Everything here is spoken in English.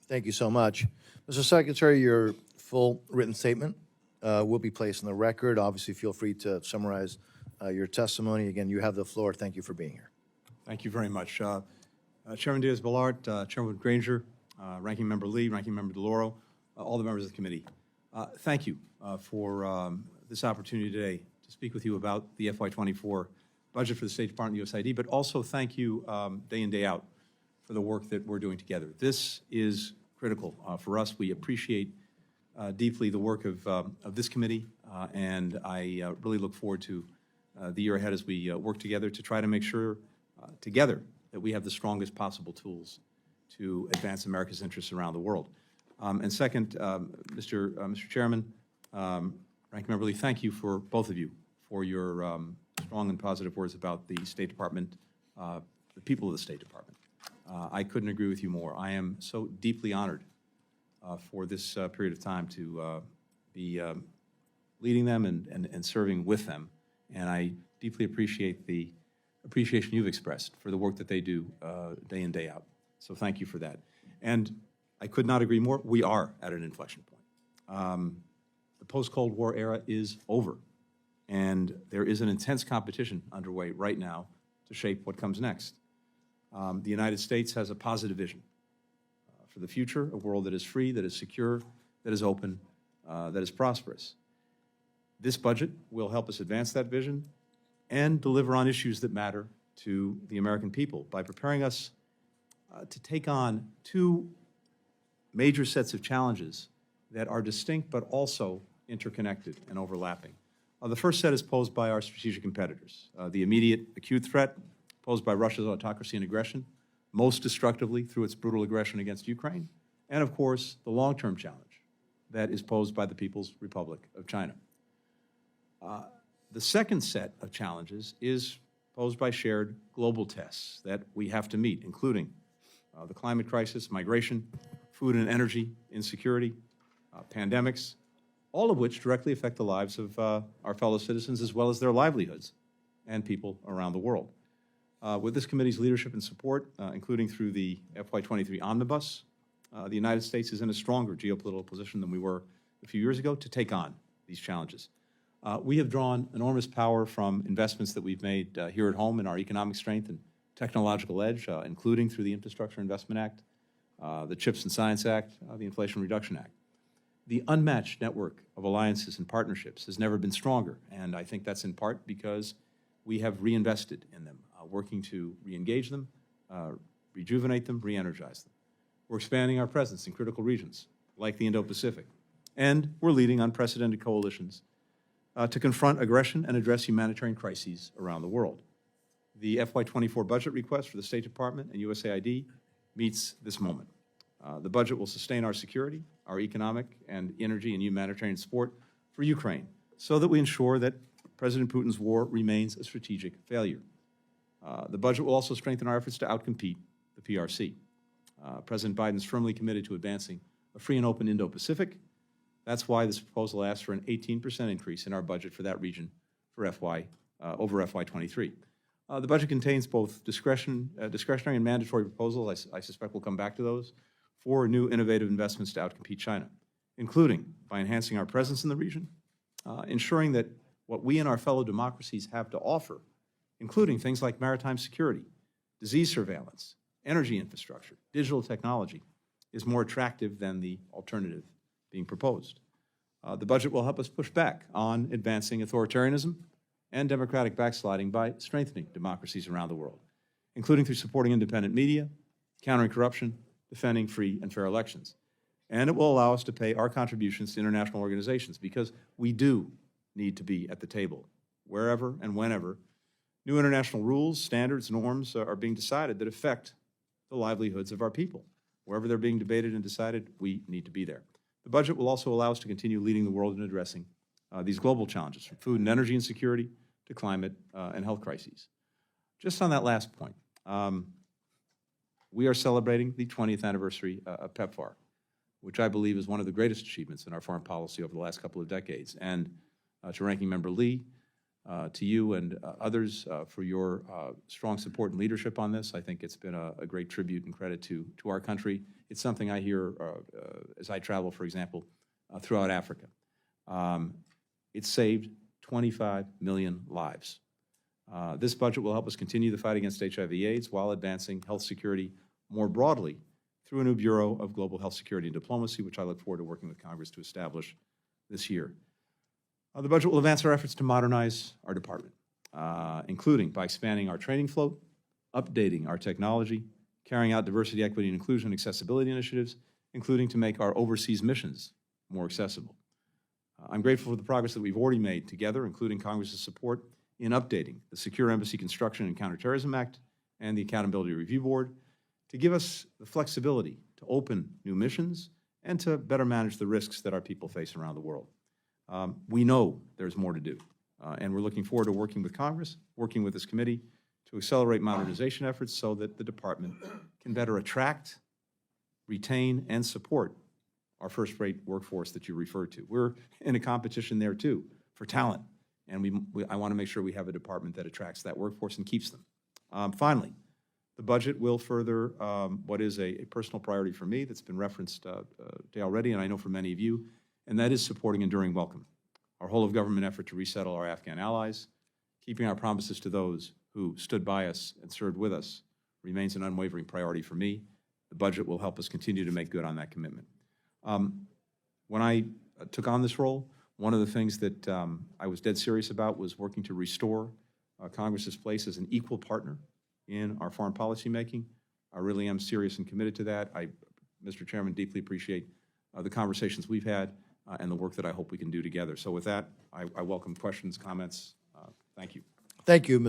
Thank you so much. Mr. Secretary, your full written statement will be placed in the record. Obviously, feel free to summarize your testimony. Again, you have the floor. Thank you for being here. Thank you very much. Chairman Diaz-Balart, Chairman Granger, Ranking Member Lee, Ranking Member DeLauro, all the members of the committee. Thank you for this opportunity today to speak with you about the FY24 budget for the State Department and USAID, but also thank you day in, day out for the work that we're doing together. This is critical for us. We appreciate deeply the work of this committee, and I really look forward to the year ahead as we work together to try to make sure together that we have the strongest possible tools to advance America's interests around the world. And second, Mr. Chairman, Ranking Member Lee, thank you for both of you for your strong and positive words about the State Department, the people of the State Department. I couldn't agree with you more. I am so deeply honored for this period of time to be leading them and serving with them. And I deeply appreciate the appreciation you've expressed for the work that they do day in, day out. So thank you for that. And I could not agree more. We are at an inflection point. The post-Cold War era is over, and there is an intense competition underway right now to shape what comes next. The United States has a positive vision for the future, a world that is free, that is secure, that is open, that is prosperous. This budget will help us advance that vision and deliver on issues that matter to the American people by preparing us to take on two major sets of challenges that are distinct but also interconnected and overlapping. The first set is posed by our strategic competitors, the immediate acute threat posed by Russia's autocracy and aggression, most destructively through its brutal aggression against Ukraine, and of course, the long-term challenge that is posed by the People's Republic of China. The second set of challenges is posed by shared global tests that we have to meet, including the climate crisis, migration, food and energy insecurity, pandemics, all of which directly affect the lives of our fellow citizens as well as their livelihoods and people around the world. With this committee's leadership and support, including through the FY23 Omnibus, the United States is in a stronger geopolitical position than we were a few years ago to take on these challenges. We have drawn enormous power from investments that we've made here at home in our economic strength and technological edge, including through the Infrastructure Investment Act, the CHIPS and Science Act, the Inflation Reduction Act. The unmatched network of alliances and partnerships has never been stronger, and I think that's in part because we have reinvested in them, working to re-engage them, rejuvenate them, re-energize them. We're expanding our presence in critical regions like the Indo-Pacific, and we're leading unprecedented coalitions to confront aggression and address humanitarian crises around the world. The FY24 budget request for the State Department and USAID meets this moment. The budget will sustain our security, our economic and energy and humanitarian support for Ukraine so that we ensure that President Putin's war remains a strategic failure. The budget will also strengthen our efforts to outcompete the PRC. President Biden is firmly committed to advancing a free and open Indo-Pacific. That's why this proposal asks for an 18% increase in our budget for that region for over FY23. The budget contains both discretionary and mandatory proposals, I suspect we'll come back to those, for new innovative investments to outcompete China, including by enhancing our presence in the region, ensuring that what we and our fellow democracies have to offer, including things like maritime security, disease surveillance, energy infrastructure, digital technology, is more attractive than the alternative being proposed. The budget will help us push back on advancing authoritarianism and democratic backsliding by strengthening democracies around the world, including through supporting independent media, countering corruption, defending free and fair elections. And it will allow us to pay our contributions to international organizations because we do need to be at the table wherever and whenever new international rules, standards, norms are being decided that affect the livelihoods of our people. Wherever they're being debated and decided, we need to be there. The budget will also allow us to continue leading the world in addressing these global challenges, from food and energy insecurity to climate and health crises. Just on that last point, we are celebrating the 20th anniversary of PEPFAR, which I believe is one of the greatest achievements in our foreign policy over the last couple of decades. And to Ranking Member Lee, to you and others for your strong support and leadership on this. I think it's been a great tribute and credit to our country. It's something I hear as I travel, for example, throughout Africa. It saved 25 million lives. This budget will help us continue the fight against HIV/AIDS while advancing health security more broadly through a new Bureau of Global Health Security and Diplomacy, which I look forward to working with Congress to establish this year. The budget will advance our efforts to modernize our department, including by expanding our training float, updating our technology, carrying out diversity, equity, and inclusion and accessibility initiatives, including to make our overseas missions more accessible. I'm grateful for the progress that we've already made together, including Congress's support in updating the Secure Embassy Construction and Counterterrorism Act and the Accountability Review Board to give us the flexibility to open new missions and to better manage the risks that our people face around the world. We know there's more to do, and we're looking forward to working with Congress, working with this committee to accelerate modernization efforts so that the department can better attract, retain, and support our first-rate workforce that you referred to. We're in a competition there, too, for talent, and I want to make sure we have a department that attracts that workforce and keeps them. Finally, the budget will further what is a personal priority for me that's been referenced today already, and I know for many of you, and that is supporting enduring welcome, our whole-of-government effort to resettle our Afghan allies. Keeping our promises to those who stood by us and served with us remains an unwavering priority for me. The budget will help us continue to make good on that commitment. When I took on this role, one of the things that I was dead serious about was working to restore Congress's place as an equal partner in our foreign policy making. I really am serious and committed to that. I, Mr. Chairman, deeply appreciate the conversations we've had and the work that I hope we can do together. So with that, I welcome questions, comments. Thank you. Thank you, Mr.